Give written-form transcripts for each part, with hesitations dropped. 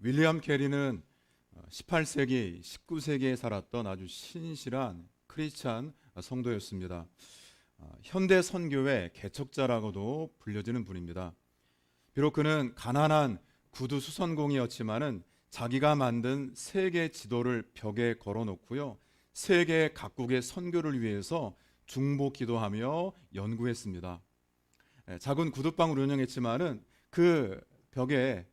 윌리엄 캐리는 18세기, 19세기에 살았던 아주 신실한 크리스찬 성도였습니다. 현대 선교의 개척자라고도 불려지는 분입니다. 비록 그는 가난한 구두 수선공이었지만은 자기가 만든 세계 지도를 벽에 걸어놓고요, 세계 각국의 선교를 위해서 중보 기도하며 연구했습니다. 작은 구두방을 운영했지만은 그 벽에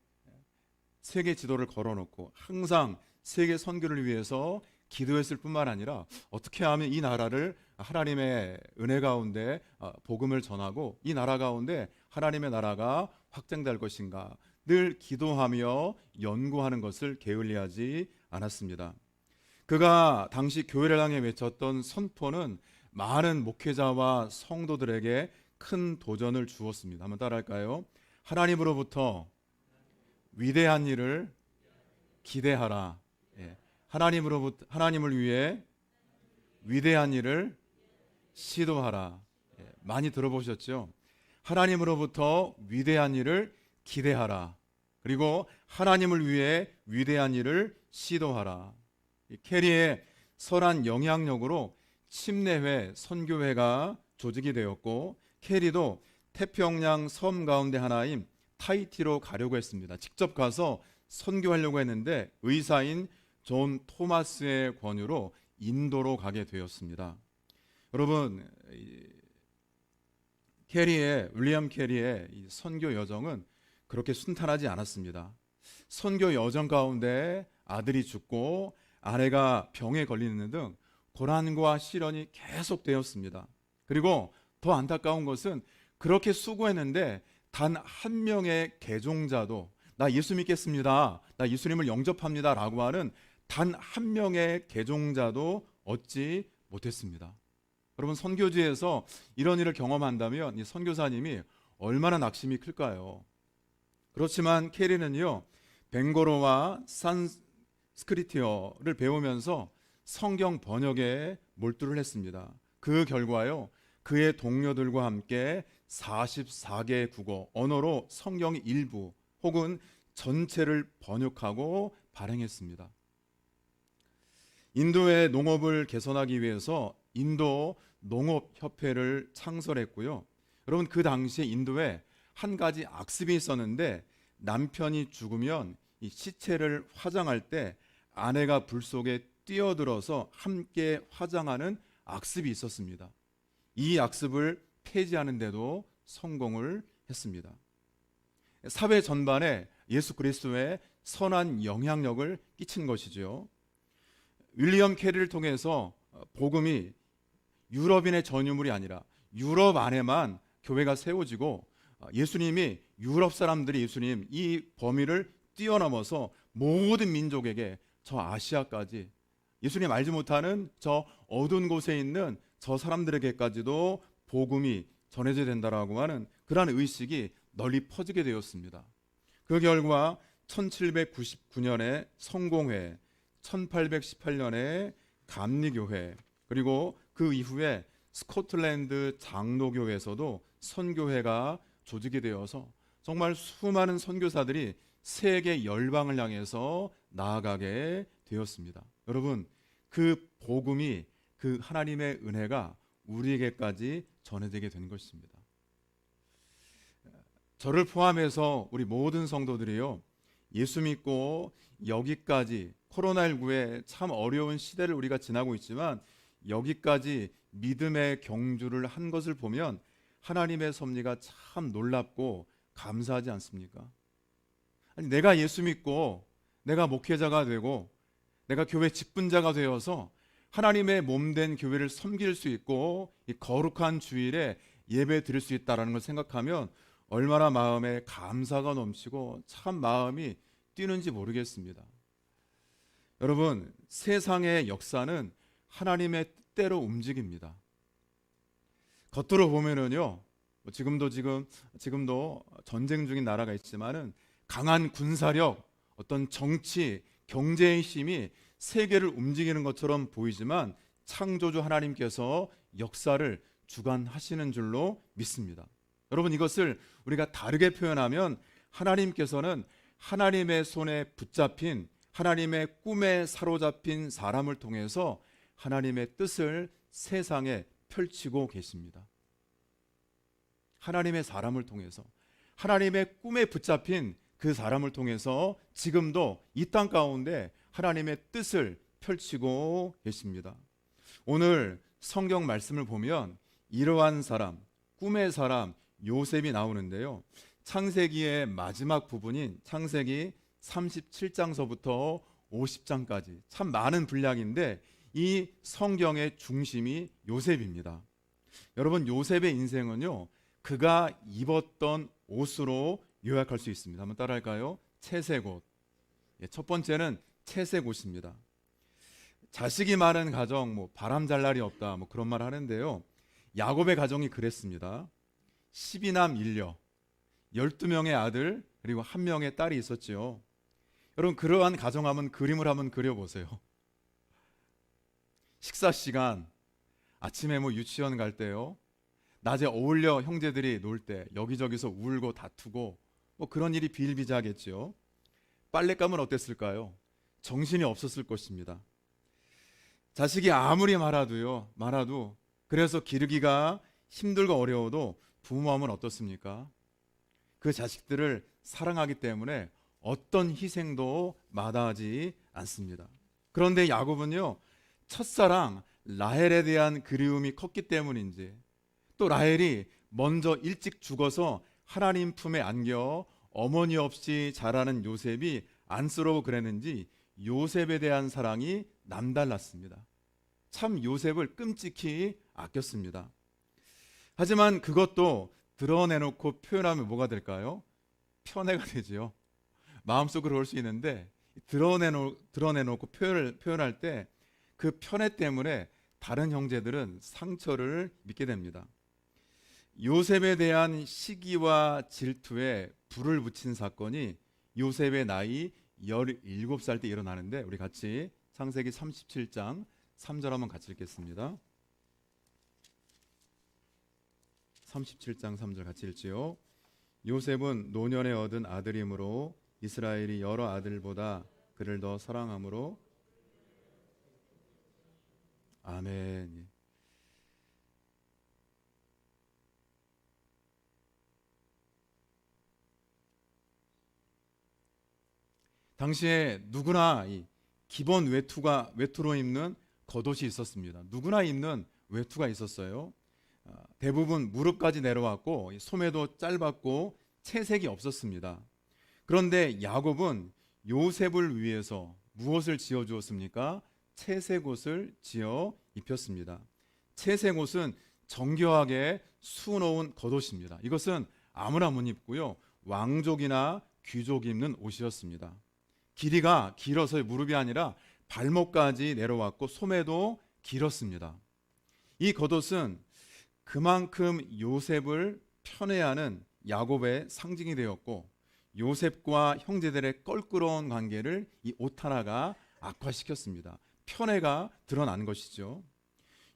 세계 지도를 걸어놓고 항상 세계 선교를 위해서 기도했을 뿐만 아니라 어떻게 하면 이 나라를 하나님의 은혜 가운데 복음을 전하고 이 나라 가운데 하나님의 나라가 확장될 것인가 늘 기도하며 연구하는 것을 게을리하지 않았습니다. 그가 당시 교회를 향해 외쳤던 선포는 많은 목회자와 성도들에게 큰 도전을 주었습니다. 한번 따라할까요? 하나님으로부터 위대한 일을 기대하라. 하나님을 위해 위대한 일을 시도하라. 많이 들어보셨죠? 하나님으로부터 위대한 일을 기대하라. 그리고 하나님을 위해 위대한 일을 시도하라. 캐리의 선한 영향력으로 침례회, 선교회가 조직이 되었고, 캐리도 태평양 섬 가운데 하나인 타히티로 가려고 했습니다. 직접 가서 선교하려고 했는데 의사인 존 토마스의 권유로 인도로 가게 되었습니다. 여러분, 윌리엄 캐리의 이 선교 여정은 그렇게 순탄하지 않았습니다. 선교 여정 가운데 아들이 죽고 아내가 병에 걸리는 등 고난과 시련이 계속되었습니다. 그리고 더 안타까운 것은 그렇게 수고했는데 단 한 명의 개종자도 나 예수 믿겠습니다, 나 예수님을 영접합니다 라고 하는 단 한 명의 개종자도 얻지 못했습니다. 여러분, 선교지에서 이런 일을 경험한다면 이 선교사님이 얼마나 낙심이 클까요? 그렇지만 캐리는요, 벵고로와 산스크리트어를 배우면서 성경 번역에 몰두를 했습니다. 그 결과요, 그의 동료들과 함께 44개 국어, 언어로 성경 일부 혹은 전체를 번역하고 발행했습니다. 인도의 농업을 개선하기 위해서 인도 농업협회를 창설했고요. 여러분, 그 당시에 인도에 한 가지 악습이 있었는데, 남편이 죽으면 이 시체를 화장할 때 아내가 불 속에 뛰어들어서 함께 화장하는 악습이 있었습니다. 이 악습을 폐지하는 데도 성공을 했습니다. 사회 전반에 예수 그리스도의 선한 영향력을 끼친 것이죠. 윌리엄 캐리를 통해서 복음이 유럽인의 전유물이 아니라 유럽 안에만 교회가 세워지고, 예수님이 유럽 사람들이 예수님 이 범위를 뛰어넘어서 모든 민족에게, 저 아시아까지 예수님 알지 못하는 저 어두운 곳에 있는 저 사람들에게까지도 복음이 전해져야 된다라고 하는 그러한 의식이 널리 퍼지게 되었습니다. 그 결과 1799년에 성공회, 1818년에 감리교회, 그리고 그 이후에 스코틀랜드 장로교회에서도 선교회가 조직이 되어서 정말 수많은 선교사들이 세계 열방을 향해서 나아가게 되었습니다. 여러분, 그 복음이, 그 하나님의 은혜가 우리에게까지 전해지게 된 것입니다. 저를 포함해서 우리 모든 성도들이요, 예수 믿고 여기까지 코로나19의 참 어려운 시대를 우리가 지나고 있지만 여기까지 믿음의 경주를 한 것을 보면 하나님의 섭리가 참 놀랍고 감사하지 않습니까? 아니, 내가 예수 믿고 내가 목회자가 되고 내가 교회 직분자가 되어서 하나님의 몸된 교회를 섬길 수 있고 이 거룩한 주일에 예배 드릴 수 있다는 걸 생각하면 얼마나 마음에 감사가 넘치고 참 마음이 뛰는지 모르겠습니다. 여러분, 세상의 역사는 하나님의 뜻대로 움직입니다. 겉으로 보면은요, 지금도 전쟁 중인 나라가 있지만은 강한 군사력, 어떤 정치, 경제의 힘이 세계를 움직이는 것처럼 보이지만 창조주 하나님께서 역사를 주관하시는 줄로 믿습니다. 여러분, 이것을 우리가 다르게 표현하면 하나님께서는 하나님의 손에 붙잡힌, 하나님의 꿈에 사로잡힌 사람을 통해서 하나님의 뜻을 세상에 펼치고 계십니다. 하나님의 사람을 통해서, 하나님의 꿈에 붙잡힌 그 사람을 통해서 지금도 이 땅 가운데 하나님의 뜻을 펼치고 계십니다. 오늘 성경 말씀을 보면 이러한 사람, 꿈의 사람 요셉이 나오는데요. 창세기의 마지막 부분인 창세기 37장서부터 50장까지 참 많은 분량인데 이 성경의 중심이 요셉입니다. 여러분, 요셉의 인생은요, 그가 입었던 옷으로 요약할 수 있습니다. 한번 따라할까요? 채색옷. 첫 번째는 채색옷입니다. 자식이 많은 가정, 바람 잘 날이 없다, 그런 말 하는데요. 야곱의 가정이 그랬습니다. 12남 1녀, 12명의 아들, 그리고 1명의 딸이 있었지요. 여러분, 그러한 가정하면 그림을 한번 그려보세요. 식사 시간, 아침에 유치원 갈 때요, 낮에 어울려 형제들이 놀 때 여기저기서 울고 다투고 그런 일이 비일비재하겠죠. 빨랫감은 어땠을까요? 정신이 없었을 것입니다. 자식이 아무리 말아도 그래서 기르기가 힘들고 어려워도 부모 마음은 어떻습니까? 그 자식들을 사랑하기 때문에 어떤 희생도 마다하지 않습니다. 그런데 야곱은요, 첫사랑 라헬에 대한 그리움이 컸기 때문인지, 또 라헬이 먼저 일찍 죽어서 하나님 품에 안겨 어머니 없이 자라는 요셉이 안쓰러워 그랬는지 요셉에 대한 사랑이 남달랐습니다. 참 요셉을 끔찍히 아꼈습니다. 하지만 그것도 드러내놓고 표현하면 뭐가 될까요? 편애가 되지요. 마음속으로 올 수 있는데 드러내놓고 표현할 때 그 편애 때문에 다른 형제들은 상처를 입게 됩니다. 요셉에 대한 시기와 질투에 불을 붙인 사건이 요셉의 나이 17살 때 일어나는데, 우리 같이 창세기 37장 3절 한번 같이 읽겠습니다. 37장 3절 같이 읽지요. 요셉은 노년에 얻은 아들이므로 이스라엘이 여러 아들보다 그를 더 사랑하므로. 아멘. 당시에 누구나 이 기본 외투로 입는 겉옷이 있었습니다. 누구나 입는 외투가 있었어요. 대부분 무릎까지 내려왔고 소매도 짧았고 채색이 없었습니다. 그런데 야곱은 요셉을 위해서 무엇을 지어 주었습니까? 채색옷을 지어 입혔습니다. 채색옷은 정교하게 수놓은 겉옷입니다. 이것은 아무나 못 입고요, 왕족이나 귀족이 입는 옷이었습니다. 길이가 길어서 무릎이 아니라 발목까지 내려왔고 소매도 길었습니다. 이 겉옷은 그만큼 요셉을 편애하는 야곱의 상징이 되었고, 요셉과 형제들의 껄끄러운 관계를 이 옷 하나가 악화시켰습니다. 편애가 드러난 것이죠.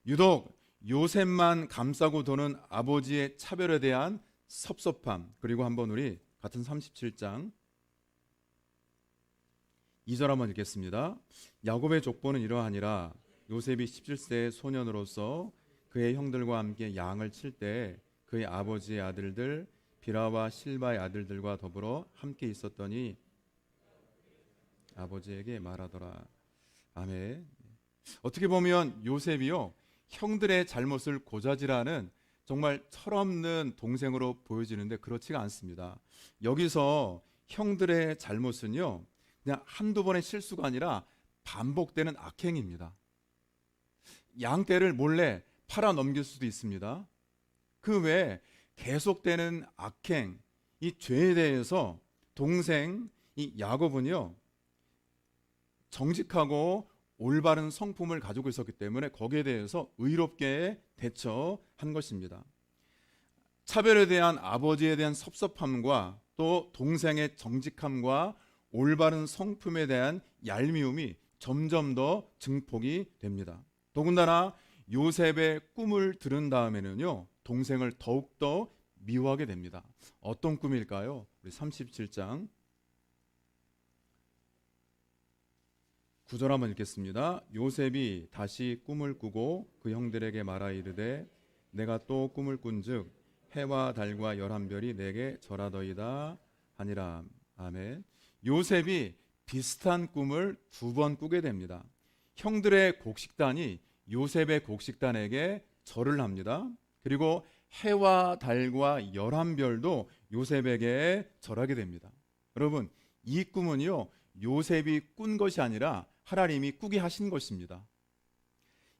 유독 요셉만 감싸고 도는 아버지의 차별에 대한 섭섭함, 그리고 한번 우리 같은 37장 2절 한번 읽겠습니다. 야곱의 족보는 이러하니라. 요셉이 17세의 소년으로서 그의 형들과 함께 양을 칠 때 그의 아버지의 아들들 비라와 실바의 아들들과 더불어 함께 있었더니 아버지에게 말하더라. 아멘. 어떻게 보면 요셉이요, 형들의 잘못을 고자질하는 정말 철없는 동생으로 보여지는데 그렇지가 않습니다. 여기서 형들의 잘못은요, 그냥 한두 번의 실수가 아니라 반복되는 악행입니다. 양떼를 몰래 팔아 넘길 수도 있습니다. 그 외에 계속되는 악행, 이 죄에 대해서 동생 이 야곱은요, 정직하고 올바른 성품을 가지고 있었기 때문에 거기에 대해서 의롭게 대처한 것입니다. 차별에 대한 아버지에 대한 섭섭함과 또 동생의 정직함과 올바른 성품에 대한 얄미움이 점점 더 증폭이 됩니다. 더군다나 요셉의 꿈을 들은 다음에는요, 동생을 더욱더 미워하게 됩니다. 어떤 꿈일까요? 우리 37장 구절 한번 읽겠습니다. 요셉이 다시 꿈을 꾸고 그 형들에게 말하 이르되 내가 또 꿈을 꾼즉 해와 달과 11별이 내게 절하더이다 하니라. 아멘. 요셉이 비슷한 꿈을 두 번 꾸게 됩니다. 형들의 곡식단이 요셉의 곡식단에게 절을 합니다. 그리고 해와 달과 11별도 요셉에게 절하게 됩니다. 여러분, 이 꿈은요, 요셉이 꾼 것이 아니라 하나님이 꾸게 하신 것입니다.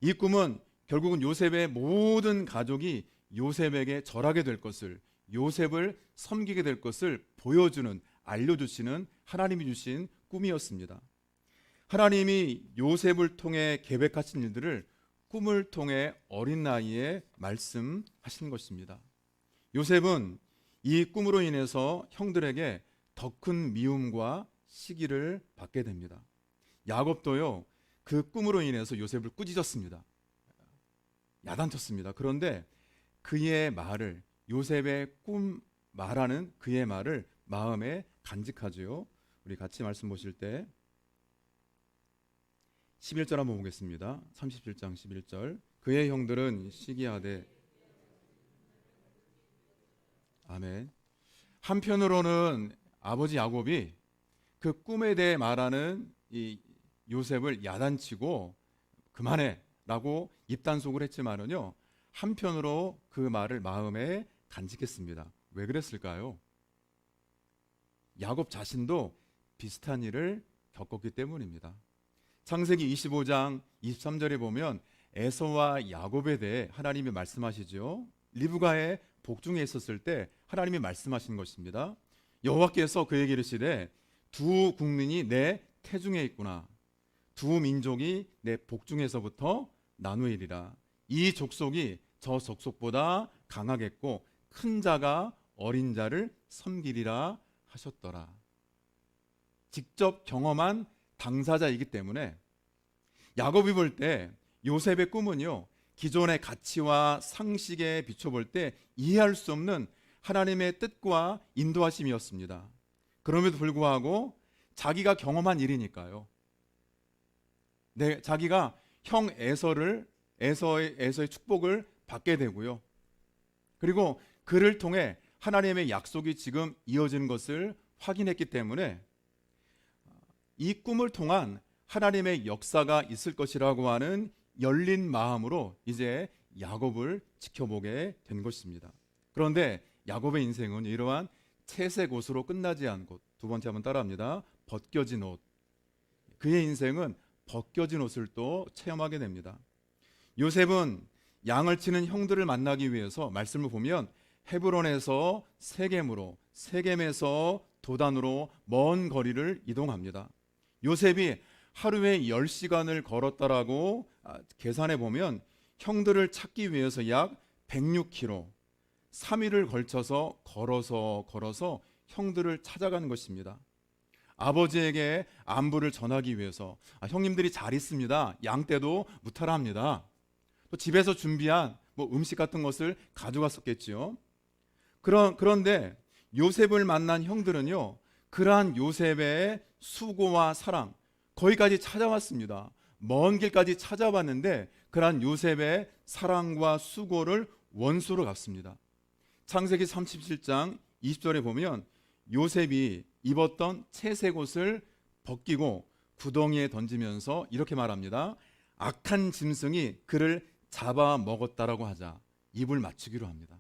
이 꿈은 결국은 요셉의 모든 가족이 요셉에게 절하게 될 것을, 요셉을 섬기게 될 것을 보여주는, 알려주시는 하나님이 주신 꿈이었습니다. 하나님이 요셉을 통해 계획하신 일들을 꿈을 통해 어린 나이에 말씀하신 것입니다. 요셉은 이 꿈으로 인해서 형들에게 더 큰 미움과 시기를 받게 됩니다. 야곱도요, 그 꿈으로 인해서 요셉을 꾸짖었습니다. 야단쳤습니다. 그런데 그의 말을, 요셉의 꿈 말하는 그의 말을 마음에 간직하죠. 우리 같이 말씀 보실 때 11절 한번 보겠습니다. 37장 11절. 그의 형들은 시기하되, 아멘. 한편으로는 아버지 야곱이 그 꿈에 대해 말하는 이 요셉을 야단치고 그만해 라고 입단속을 했지만은요, 한편으로 그 말을 마음에 간직했습니다. 왜 그랬을까요? 야곱 자신도 비슷한 일을 겪었기 때문입니다. 창세기 25장 23절에 보면 에서와 야곱에 대해 하나님이 말씀하시죠. 리브가의 복중에 있었을 때 하나님이 말씀하신 것입니다. 여호와께서 그에게 이르시되 두 국민이 내 태중에 있구나. 두 민족이 내 복중에서부터 나누리라. 이 족속이 저 족속보다 강하겠고 큰 자가 어린 자를 섬기리라 하셨더라. 직접 경험한 당사자이기 때문에 야곱이 볼 때 요셉의 꿈은요, 기존의 가치와 상식에 비춰볼 때 이해할 수 없는 하나님의 뜻과 인도하심이었습니다. 그럼에도 불구하고 자기가 경험한 일이니까요. 자기가 형 에서의 축복을 받게 되고요. 그리고 그를 통해 하나님의 약속이 지금 이어지는 것을 확인했기 때문에 이 꿈을 통한 하나님의 역사가 있을 것이라고 하는 열린 마음으로 이제 야곱을 지켜보게 된 것입니다. 그런데 야곱의 인생은 이러한 채색 옷으로 끝나지 않고, 두 번째 한번 따라합니다. 벗겨진 옷. 그의 인생은 벗겨진 옷을 또 체험하게 됩니다. 요셉은 양을 치는 형들을 만나기 위해서 말씀을 보면 헤브론에서 세겜으로, 세겜에서 도단으로 먼 거리를 이동합니다. 요셉이 하루에 10시간을 걸었다라고 계산해 보면 형들을 찾기 위해서 약 106km, 3일을 걸쳐서 걸어서 형들을 찾아가는 것입니다. 아버지에게 안부를 전하기 위해서 형님들이 잘 있습니다. 양떼도 무탈합니다. 또 집에서 준비한 음식 같은 것을 가져갔었겠지요. 그런데 요셉을 만난 형들은요, 그러한 요셉의 수고와 사랑, 거기까지 찾아왔습니다. 먼 길까지 찾아왔는데 그러한 요셉의 사랑과 수고를 원수로 갚습니다. 창세기 37장 20절에 보면 요셉이 입었던 채색 옷을 벗기고 구덩이에 던지면서 이렇게 말합니다. 악한 짐승이 그를 잡아먹었다라고 하자 입을 맞추기로 합니다.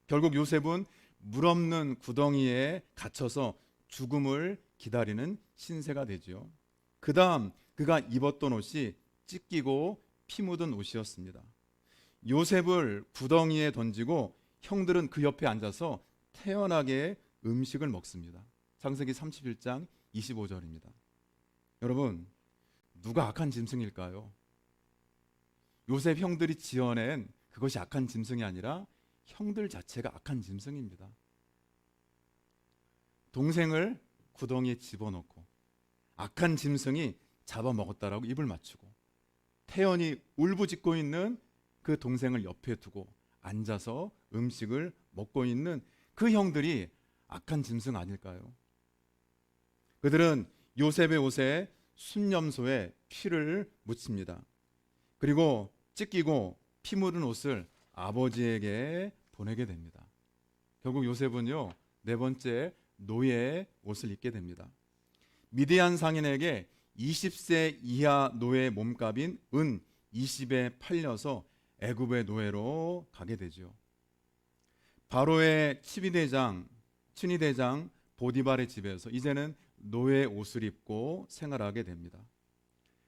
결국 요셉은 물 없는 구덩이에 갇혀서 죽음을 기다리는 신세가 되죠. 그 다음 그가 입었던 옷이 찢기고 피 묻은 옷이었습니다. 요셉을 구덩이에 던지고 형들은 그 옆에 앉아서 태연하게 음식을 먹습니다. 창세기 31장 25절입니다. 여러분, 누가 악한 짐승일까요? 요셉 형들이 지어낸 그것이 악한 짐승이 아니라 형들 자체가 악한 짐승입니다. 동생을 구덩이에 집어넣고 악한 짐승이 잡아먹었다라고 입을 맞추고 태연히 울부짖고 있는 그 동생을 옆에 두고 앉아서 음식을 먹고 있는 그 형들이 악한 짐승 아닐까요? 그들은 요셉의 옷에 순념소에 피를 묻힙니다. 그리고 찢기고 피 묻은 옷을 아버지에게 보내게 됩니다. 결국 요셉은요, 네 번째 노예의 옷을 입게 됩니다. 미디안 상인에게 20세 이하 노예의 몸값인 은 20에 팔려서 애굽의 노예로 가게 되죠. 바로의 친위대장 보디발의 집에서 이제는 노예 옷을 입고 생활하게 됩니다.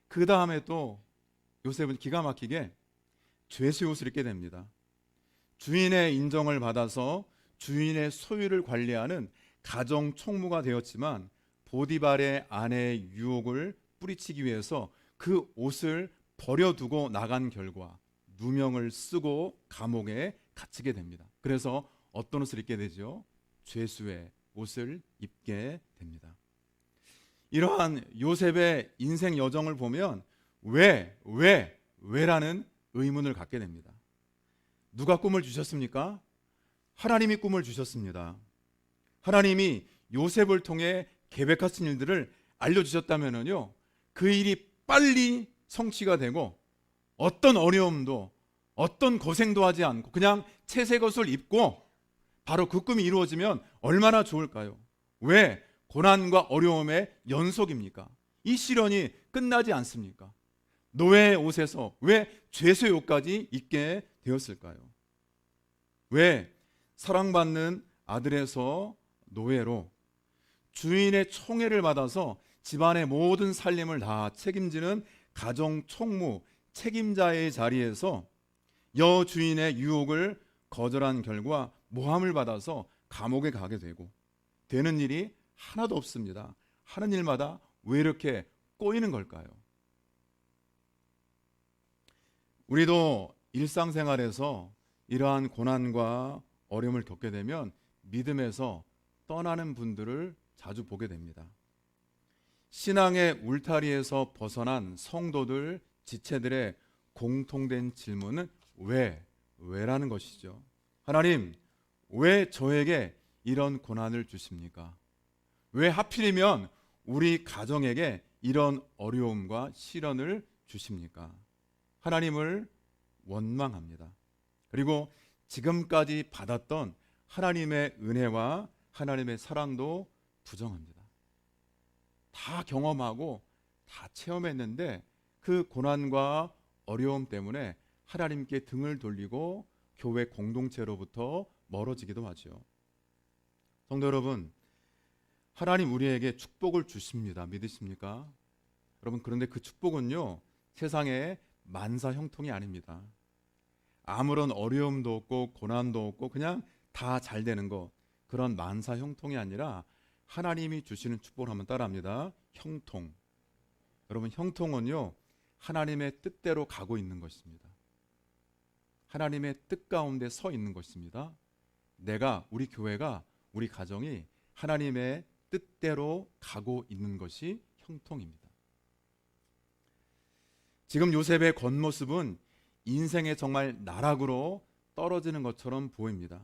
그 다음에 또 요셉은 기가 막히게 죄수의 옷을 입게 됩니다. 주인의 인정을 받아서 주인의 소유를 관리하는 가정 총무가 되었지만 보디발의 아내의 유혹을 뿌리치기 위해서 그 옷을 버려두고 나간 결과 누명을 쓰고 감옥에 갇히게 됩니다. 그래서 어떤 옷을 입게 되죠? 죄수의 옷을 입게 됩니다. 이러한 요셉의 인생 여정을 보면 왜라는 의문을 갖게 됩니다. 누가 꿈을 주셨습니까? 하나님이 꿈을 주셨습니다. 하나님이 요셉을 통해 계획하신 일들을 알려주셨다면요, 그 일이 빨리 성취가 되고 어떤 어려움도 어떤 고생도 하지 않고 그냥 채색 옷을 입고 바로 그 꿈이 이루어지면 얼마나 좋을까요? 왜 고난과 어려움의 연속입니까? 이 시련이 끝나지 않습니까? 노예의 옷에서 왜 죄수의 옷까지 입게 되었을까요? 왜 사랑받는 아들에서 노예로 주인의 총애를 받아서 집안의 모든 살림을 다 책임지는 가정 총무 책임자의 자리에서 여주인의 유혹을 거절한 결과 모함을 받아서 감옥에 가게 되는 일이 하나도 없습니다. 하는 일마다 왜 이렇게 꼬이는 걸까요? 우리도 일상생활에서 이러한 고난과 어려움을 겪게 되면 믿음에서 떠나는 분들을 자주 보게 됩니다. 신앙의 울타리에서 벗어난 성도들, 지체들의 공통된 질문은 왜라는 것이죠. 하나님, 왜 저에게 이런 고난을 주십니까? 왜 하필이면 우리 가정에게 이런 어려움과 시련을 주십니까? 하나님을 원망합니다. 그리고 지금까지 받았던 하나님의 은혜와 하나님의 사랑도 부정합니다. 다 경험하고 다 체험했는데 그 고난과 어려움 때문에 하나님께 등을 돌리고 교회 공동체로부터 멀어지기도 하죠. 성도 여러분, 하나님 우리에게 축복을 주십니다. 믿으십니까? 여러분, 그런데 그 축복은요, 세상의 만사 형통이 아닙니다. 아무런 어려움도 없고 고난도 없고 그냥 다 잘 되는 것, 그런 만사 형통이 아니라 하나님이 주시는 축복을 한번 따라합니다. 형통. 여러분, 형통은요, 하나님의 뜻대로 가고 있는 것입니다. 하나님의 뜻 가운데 서 있는 것입니다. 우리 교회가, 우리 가정이 하나님의 뜻대로 가고 있는 것이 형통입니다. 지금 요셉의 겉모습은 인생의 정말 나락으로 떨어지는 것처럼 보입니다.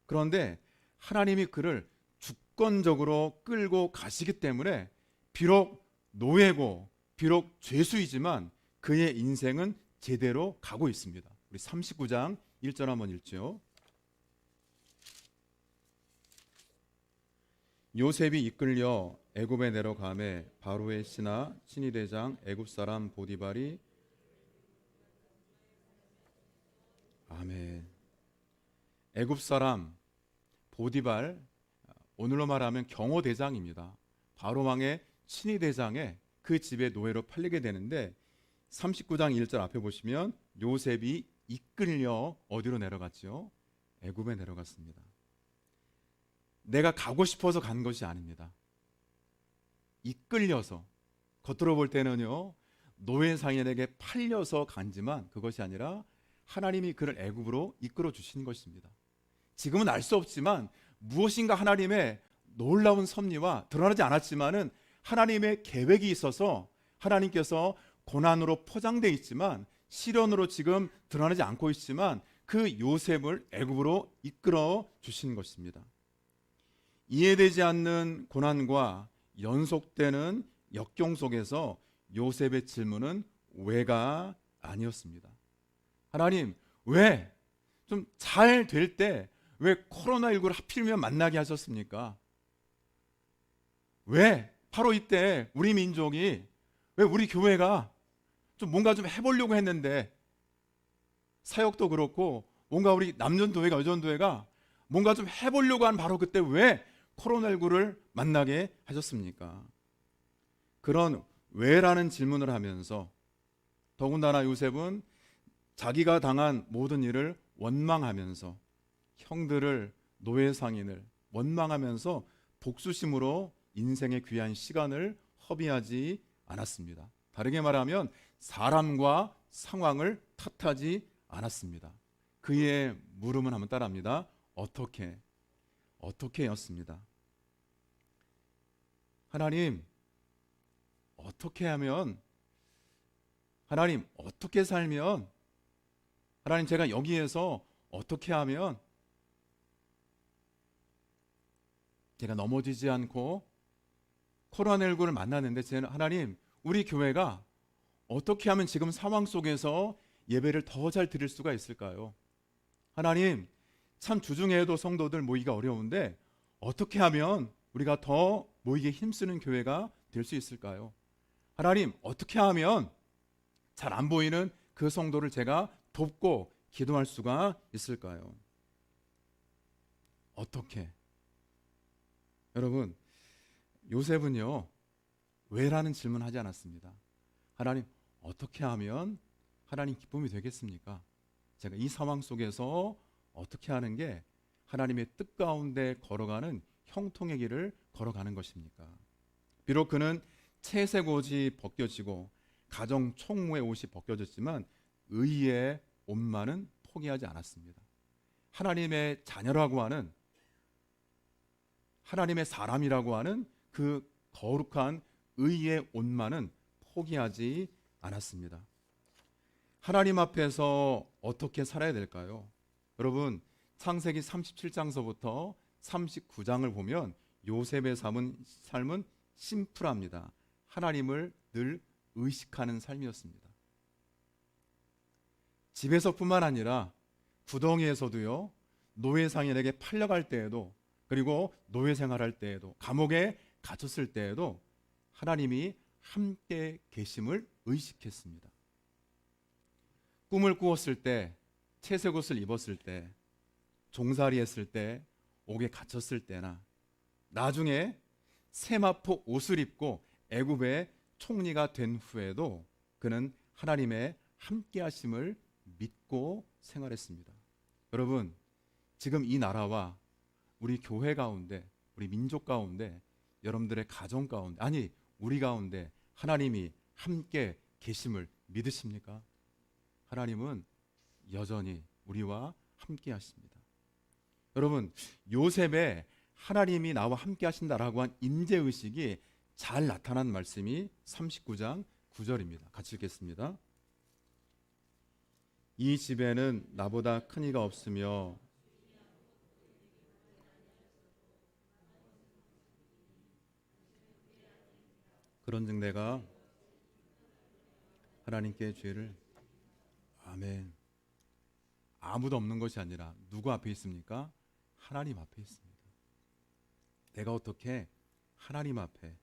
그런데 하나님이 그를 주권적으로 끌고 가시기 때문에 비록 노예고 비록 죄수이지만 그의 인생은 제대로 가고 있습니다. 우리 39장 1절 한번 읽죠. 요셉이 이끌려 애굽에 내려가매 바로의 신하 친위대장 애굽 사람 보디발이 아멘. 애굽 사람 보디발, 오늘로 말하면 경호대장입니다. 바로 왕의 친위대장에 그 집에 노예로 팔리게 되는데 39장 1절 앞에 보시면 요셉이 이끌려 어디로 내려갔죠? 애굽에 내려갔습니다. 내가 가고 싶어서 간 것이 아닙니다. 이끌려서, 겉으로 볼 때는요, 노예 상인에게 팔려서 간지만 그것이 아니라 하나님이 그를 애굽으로 이끌어 주신 것입니다. 지금은 알 수 없지만 무엇인가 하나님의 놀라운 섭리와 드러나지 않았지만은 하나님의 계획이 있어서 하나님께서 고난으로 포장되어 있지만 시련으로 지금 드러나지 않고 있지만 그 요셉을 애굽으로 이끌어 주신 것입니다. 이해되지 않는 고난과 연속되는 역경 속에서 요셉의 질문은 왜가 아니었습니다. 하나님, 왜? 좀 잘 될 때 왜 코로나19를 하필이면 만나게 하셨습니까? 왜? 바로 이때 우리 민족이, 왜 우리 교회가 좀 뭔가 좀 해보려고 했는데, 사역도 그렇고 뭔가 우리 남전도회가 여전도회가 뭔가 좀 해보려고 한 바로 그때 왜 코로나19를 만나게 하셨습니까? 그런 왜라는 질문을 하면서 더군다나 요셉은 자기가 당한 모든 일을 원망하면서 형들을, 노예 상인을 원망하면서 복수심으로 인생의 귀한 시간을 허비하지 않았습니다. 다르게 말하면 사람과 상황을 탓하지 않았습니다. 그의 물음은 한번 따라합니다. 어떻게? 어떻게였습니다. 하나님, 어떻게 하면, 하나님, 어떻게 살면, 하나님, 제가 여기에서 어떻게 하면 제가 넘어지지 않고 코로나19를 만났는데, 하나님, 우리 교회가 어떻게 하면 지금 상황 속에서 예배를 더 잘 드릴 수가 있을까요? 하나님, 참 주중에도 성도들 모이기가 어려운데 어떻게 하면 우리가 더 모이기에 힘쓰는 교회가 될 수 있을까요? 하나님, 어떻게 하면 잘 안 보이는 그 성도를 제가 돕고 기도할 수가 있을까요? 어떻게? 여러분, 요셉은요, 왜라는 질문하지 않았습니다. 하나님, 어떻게 하면 하나님 기쁨이 되겠습니까? 제가 이 상황 속에서 어떻게 하는 게 하나님의 뜻 가운데 걸어가는 형통의 길을 걸어가는 것입니까? 비록 그는 채색 옷이 벗겨지고 가정 총무의 옷이 벗겨졌지만 의의 옷만은 포기하지 않았습니다. 하나님의 자녀라고 하는, 하나님의 사람이라고 하는 그 거룩한 의의 옷만은 포기하지 않았습니다. 하나님 앞에서 어떻게 살아야 될까요? 여러분, 창세기 37장서부터 39장을 보면 요셉의 삶은 심플합니다. 하나님을 늘 의식하는 삶이었습니다. 집에서뿐만 아니라 구덩이에서도요, 노예 상인에게 팔려갈 때에도, 그리고 노예 생활할 때에도, 감옥에 갇혔을 때에도 하나님이 함께 계심을 의식했습니다. 꿈을 꾸었을 때, 채색 옷을 입었을 때, 종살이 했을 때, 옥에 갇혔을 때나 나중에 세마포 옷을 입고 애굽의 총리가 된 후에도 그는 하나님의 함께 하심을 믿고 생활했습니다. 여러분, 지금 이 나라와 우리 교회 가운데, 우리 민족 가운데, 여러분들의 가정 가운데, 아니 우리 가운데 하나님이 함께 계심을 믿으십니까? 하나님은 여전히 우리와 함께 하십니다. 여러분, 요셉의 하나님이 나와 함께 하신다라고 한 인재의식이 잘 나타난 말씀이 39장 9절입니다. 같이 읽겠습니다. 이 집에는 나보다 큰 이가 없으며 그런즉 내가 하나님께 죄를, 아멘. 아무도 없는 것이 아니라 누구 앞에 있습니까? 하나님 앞에 있습니다. 내가 어떻게 하나님 앞에,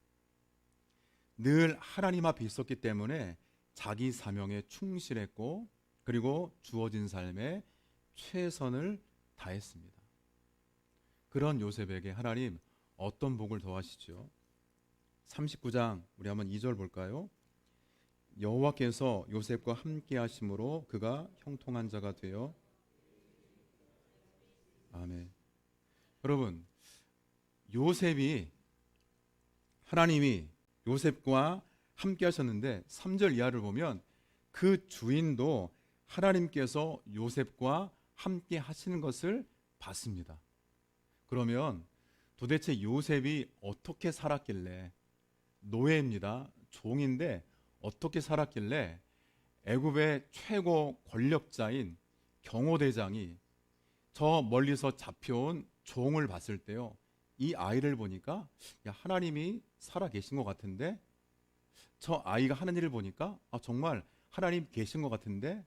늘 하나님 앞에 있었기 때문에 자기 사명에 충실했고, 그리고 주어진 삶에 최선을 다했습니다. 그런 요셉에게 하나님 어떤 복을 더하시죠? 39장 우리 한번 2절 볼까요? 여호와께서 요셉과 함께 하심으로 그가 형통한 자가 되어, 아멘. 여러분, 요셉이, 하나님이 요셉과 함께 하셨는데 3절 이하를 보면 그 주인도 하나님께서 요셉과 함께 하시는 것을 봤습니다. 그러면 도대체 요셉이 어떻게 살았길래, 노예입니다. 종인데 어떻게 살았길래 애굽의 최고 권력자인 경호대장이 저 멀리서 잡혀온 종을 봤을 때요, 이 아이를 보니까 야, 하나님이 살아 계신 것 같은데 저 아이가 하는 일을 보니까 정말 하나님 계신 것 같은데,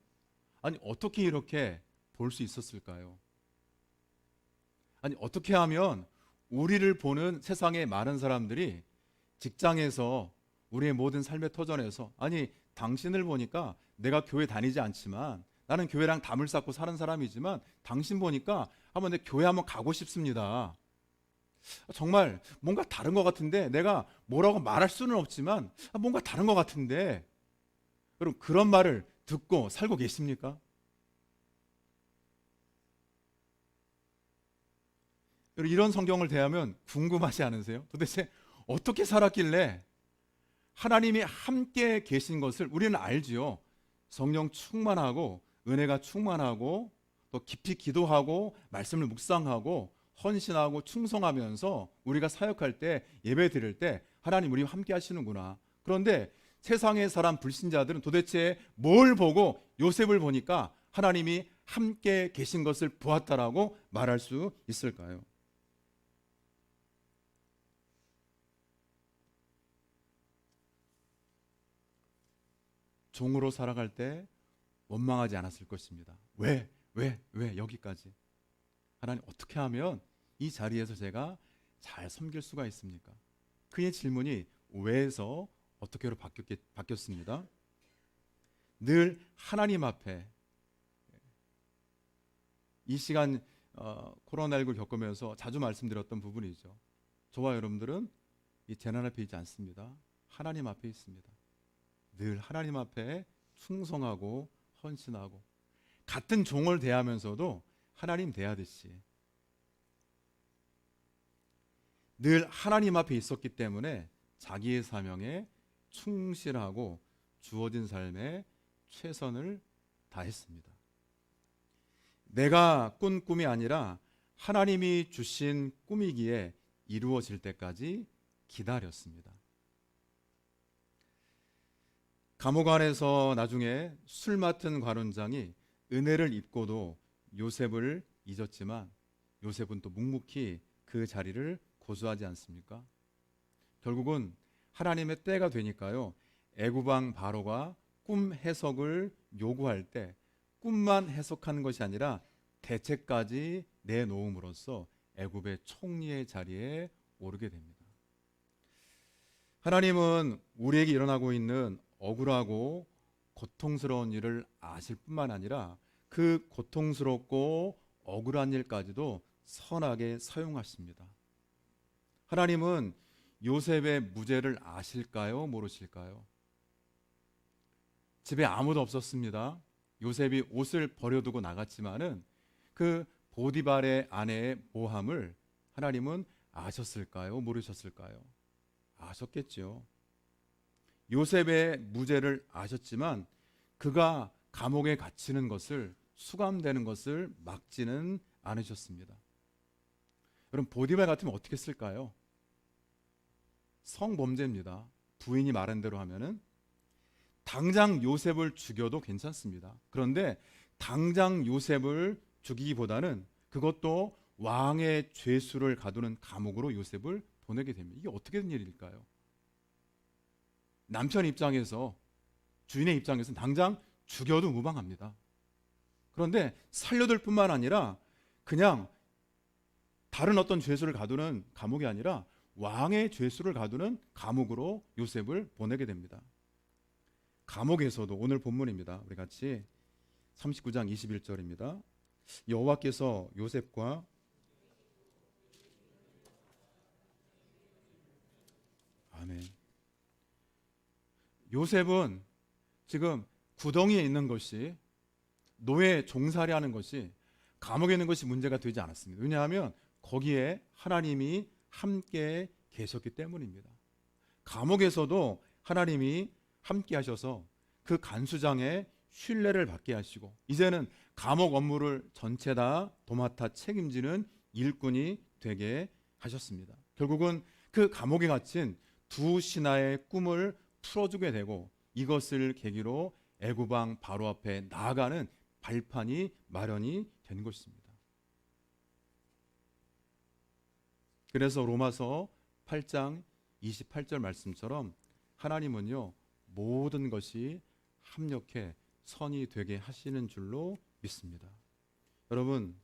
아니 어떻게 이렇게 볼 수 있었을까요? 아니 어떻게 하면 우리를 보는 세상의 많은 사람들이 직장에서 우리의 모든 삶의 터전에서, 아니 당신을 보니까 내가 교회 다니지 않지만 나는 교회랑 담을 쌓고 사는 사람이지만 당신 보니까 한번 내 교회 한번 가고 싶습니다. 정말 뭔가 다른 것 같은데, 내가 뭐라고 말할 수는 없지만 뭔가 다른 것 같은데, 그럼 그런 말을 듣고 살고 계십니까? 여러분, 이런 성경을 대하면 궁금하지 않으세요? 도대체 어떻게 살았길래 하나님이 함께 계신 것을 우리는 알지요. 성령 충만하고 은혜가 충만하고 또 깊이 기도하고 말씀을 묵상하고 헌신하고 충성하면서 우리가 사역할 때, 예배 드릴 때 하나님 우리와 함께 하시는구나. 그런데 세상의 사람 불신자들은 도대체 뭘 보고 요셉을 보니까 하나님이 함께 계신 것을 보았다라고 말할 수 있을까요? 종으로 살아갈 때 원망하지 않았을 것입니다. 왜 여기까지? 하나님 어떻게 하면 이 자리에서 제가 잘 섬길 수가 있습니까? 그의 질문이 왜에서 어떻게로 바뀌었습니다. 늘 하나님 앞에, 이 시간 코로나19를 겪으면서 자주 말씀드렸던 부분이죠. 저와 여러분들은 이 재난 앞에 있지 않습니다. 하나님 앞에 있습니다. 늘 하나님 앞에 충성하고 헌신하고 같은 종을 대하면서도 하나님 대하듯이 늘 하나님 앞에 있었기 때문에 자기의 사명에 충실하고 주어진 삶에 최선을 다했습니다. 내가 꾼 꿈이 아니라 하나님이 주신 꿈이기에 이루어질 때까지 기다렸습니다. 감옥 안에서 나중에 술 맡은 관원장이 은혜를 입고도 요셉을 잊었지만 요셉은 또 묵묵히 그 자리를 고수하지 않습니까? 결국은 하나님의 때가 되니까요, 애굽왕 바로가 꿈 해석을 요구할 때 꿈만 해석하는 것이 아니라 대책까지 내놓음으로써 애굽의 총리의 자리에 오르게 됩니다. 하나님은 우리에게 일어나고 있는 억울하고 고통스러운 일을 아실 뿐만 아니라 그 고통스럽고 억울한 일까지도 선하게 사용하십니다. 하나님은 요셉의 무죄를 아실까요? 모르실까요? 집에 아무도 없었습니다. 요셉이 옷을 버려두고 나갔지만은 그 보디발의 아내의 모함을 하나님은 아셨을까요? 모르셨을까요? 아셨겠죠. 요셉의 무죄를 아셨지만 그가 감옥에 갇히는 것을, 수감되는 것을 막지는 않으셨습니다. 여러분, 보디발 같으면 어떻게 했을까요? 성범죄입니다. 부인이 말한 대로 하면은 당장 요셉을 죽여도 괜찮습니다. 그런데 당장 요셉을 죽이기보다는 그것도 왕의 죄수를 가두는 감옥으로 요셉을 보내게 됩니다. 이게 어떻게 된 일일까요? 남편 입장에서, 주인의 입장에서는 당장 죽여도 무방합니다. 그런데 살려둘 뿐만 아니라 그냥 다른 어떤 죄수를 가두는 감옥이 아니라 왕의 죄수를 가두는 감옥으로 요셉을 보내게 됩니다. 감옥에서도, 오늘 본문입니다. 우리 같이 39장 21절입니다. 여호와께서 요셉과 아멘. 요셉은 지금 구덩이에 있는 것이, 노예 종살이 하는 것이, 감옥에 있는 것이 문제가 되지 않았습니다. 왜냐하면 거기에 하나님이 함께 계셨기 때문입니다. 감옥에서도 하나님이 함께 하셔서 그 간수장의 신뢰를 받게 하시고, 이제는 감옥 업무를 전체 다 도맡아 책임지는 일꾼이 되게 하셨습니다. 결국은 그 감옥에 갇힌 두 신하의 꿈을 풀어주게 되고, 이것을 계기로 애굽 왕 바로 앞에 나아가는 발판이 마련이 된 것입니다. 그래서 로마서 8장 28절 말씀처럼 하나님은요, 모든 것이 합력해 선이 되게 하시는 줄로 믿습니다. 여러분,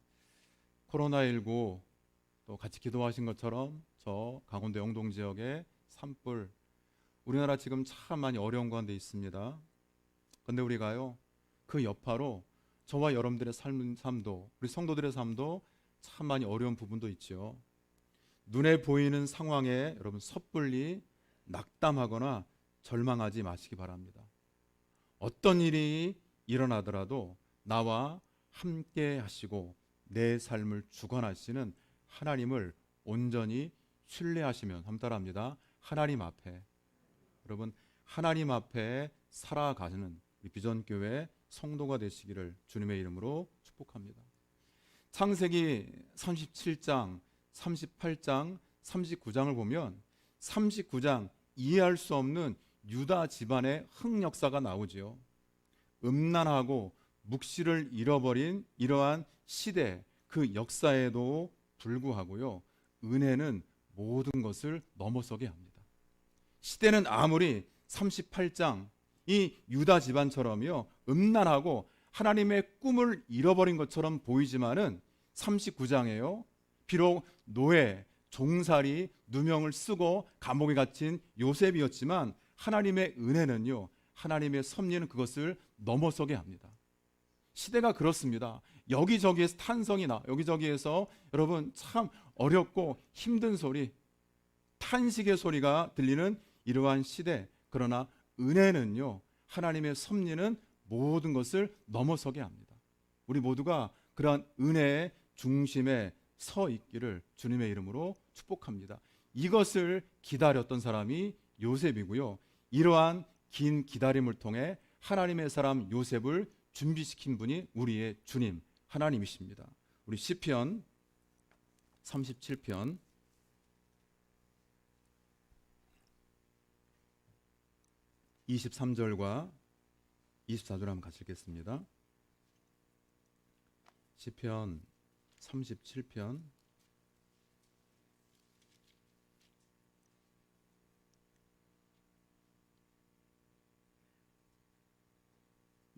코로나19 또 같이 기도하신 것처럼 저 강원도 영동 지역의 산불, 우리나라 지금 참 많이 어려운 가운데 있습니다. 그런데 우리가요, 그 여파로 저와 여러분들의 삶도, 우리 성도들의 삶도 참 많이 어려운 부분도 있죠. 눈에 보이는 상황에 여러분 섣불리 낙담하거나 절망하지 마시기 바랍니다. 어떤 일이 일어나더라도 나와 함께 하시고 내 삶을 주관하시는 하나님을 온전히 신뢰하시면, 한번 따라합니다. 하나님 앞에, 여러분 하나님 앞에 살아가는 우리 비전교회 성도가 되시기를 주님의 이름으로 축복합니다. 창세기 37장, 38장, 39장을 보면 39장 이해할 수 없는 유다 집안의 흑역사가 나오지요. 음란하고 묵시를 잃어버린 이러한 시대, 그 역사에도 불구하고요, 은혜는 모든 것을 넘어서게 합니다. 시대는 아무리 38장 이 유다 집안처럼요 음란하고 하나님의 꿈을 잃어버린 것처럼 보이지만은 39장에요 비록 노예, 종살이 누명을 쓰고 감옥에 갇힌 요셉이었지만 하나님의 은혜는요, 하나님의 섭리는 그것을 넘어서게 합니다. 시대가 그렇습니다. 여기저기에서 탄성이 나, 여기저기에서 여러분 참 어렵고 힘든 소리, 탄식의 소리가 들리는 이러한 시대, 그러나 은혜는요, 하나님의 섭리는 모든 것을 넘어서게 합니다. 우리 모두가 그러한 은혜의 중심에 서 있기를 주님의 이름으로 축복합니다. 이것을 기다렸던 사람이 요셉이고요, 이러한 긴 기다림을 통해 하나님의 사람 요셉을 준비시킨 분이 우리의 주님 하나님이십니다. 우리 시편 37편 23절과 24절 한번 같이 읽겠습니다. 시편 37편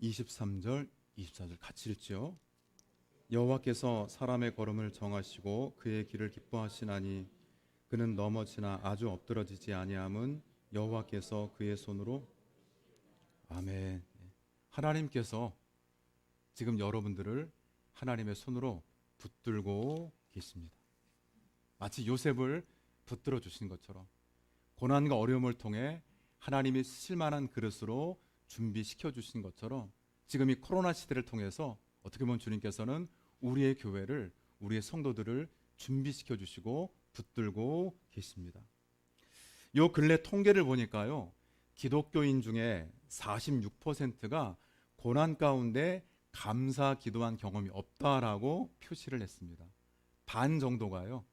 23절, 24절 같이 읽죠. 여호와께서 사람의 걸음을 정하시고 그의 길을 기뻐하시나니 그는 넘어지나 아주 엎드러지지 아니함은 여호와께서 그의 손으로. 아멘. 하나님께서 지금 여러분들을 하나님의 손으로 붙들고 계십니다. 마치 요셉을 붙들어 주신 것처럼 고난과 어려움을 통해 하나님이 쓰실 만한 그릇으로 준비시켜 주신 것처럼 지금 이 코로나 시대를 통해서 어떻게 보면 주님께서는 우리의 교회를, 우리의 성도들을 준비시켜 주시고 붙들고 계십니다. 요 근래 통계를 보니까요, 기독교인 중에 46%가 고난 가운데 감사 기도한 경험이 없다라고 표시를 했습니다. 반 정도가요.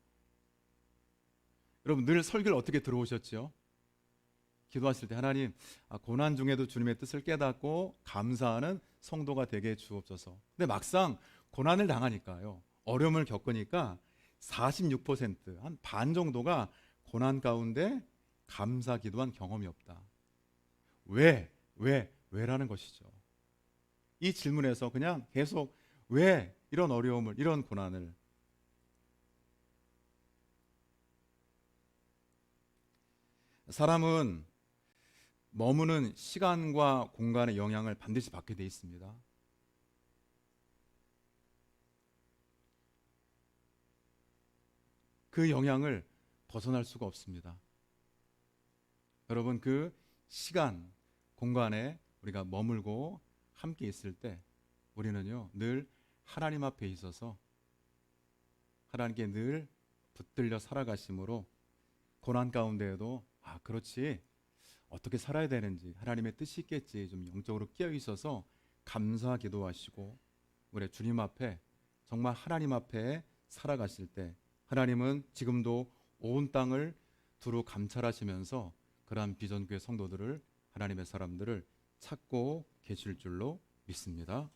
여러분 늘 설교를 어떻게 들어오셨죠? 기도하실 때 하나님, 고난 중에도 주님의 뜻을 깨닫고 감사하는 성도가 되게 주옵소서. 근데 막상 고난을 당하니까요, 어려움을 겪으니까 46%, 한 반 정도가 고난 가운데 감사 기도한 경험이 없다. 왜라는 것이죠. 이 질문에서 그냥 계속 왜 이런 어려움을, 이런 고난을. 사람은 머무는 시간과 공간의 영향을 반드시 받게 돼 있습니다. 그 영향을 벗어날 수가 없습니다. 여러분 그 시간, 공간에 우리가 머물고 함께 있을 때 우리는요 늘 하나님 앞에 있어서 하나님께 늘 붙들려 살아가심으로 고난 가운데에도 그렇지, 어떻게 살아야 되는지 하나님의 뜻이 있겠지 좀 영적으로 깨어 있어서 감사 기도하시고 우리 주님 앞에 정말 하나님 앞에 살아가실 때 하나님은 지금도 온 땅을 두루 감찰하시면서 그러한 비전교회 성도들을, 하나님의 사람들을 찾고 계실 줄로 믿습니다.